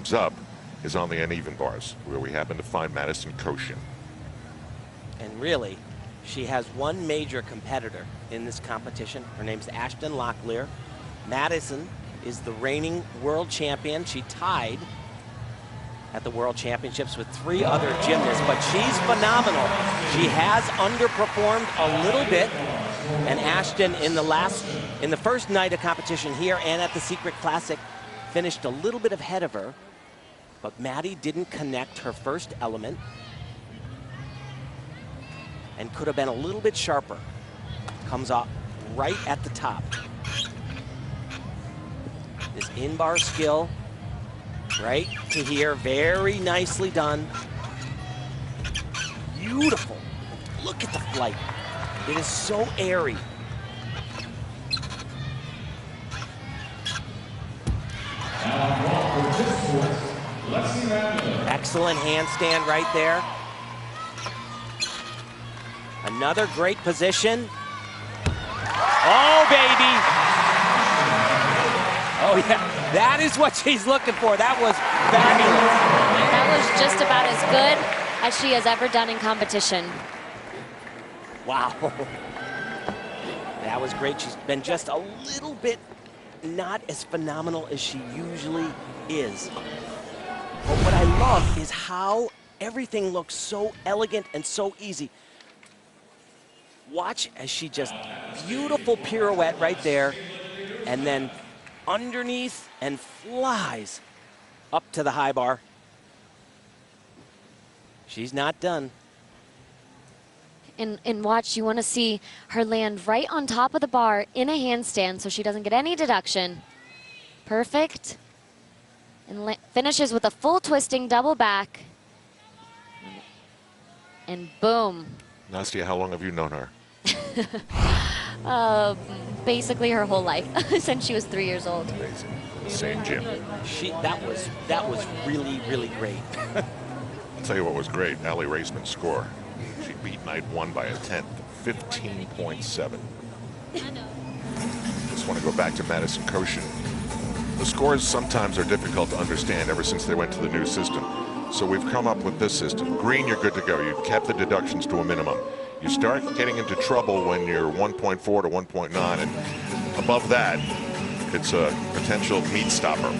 comes up is on the uneven bars, where we happen to find Madison Kocian. And really, she has one major competitor in this competition. Her name's Ashton Locklear. Madison is the reigning world champion. She tied at the World Championships with 3 other gymnasts, but she's phenomenal. She has underperformed a little bit, and Ashton in the first night of competition here and at the Secret Classic finished a little bit ahead of her, but Maddie didn't connect her first element and could have been a little bit sharper. Comes up right at the top. This in-bar skill, right to here, very nicely done. Beautiful. Look at the flight. It is so airy. Excellent handstand right there. Another great position. Oh, baby. Oh, yeah. That is what she's looking for. That was fabulous. That was just about as good as she has ever done in competition. Wow. That was great. She's been just a little bit not as phenomenal as she usually is. But what I love is how everything looks so elegant and so easy. Watch as she just beautiful pirouette right there, and then underneath and flies up to the high bar. She's not done. And watch, you want to see her land right on top of the bar in a handstand so she doesn't get any deduction. Perfect. And finishes with a full twisting double back. And boom. Nastia, how long have you known her? Basically her whole life, since she was 3 years old. Amazing. Same gym. That was really, really great. I'll tell you what was great, Allie Raceman's score. She beat night 1 by a 10th, 15.7. Just want to go back to Madison Kocian. The scores sometimes are difficult to understand ever since they went to the new system. So we've come up with this system. Green, you're good to go. You've kept the deductions to a minimum. You start getting into trouble when you're 1.4 to 1.9, and above that, it's a potential meat stopper.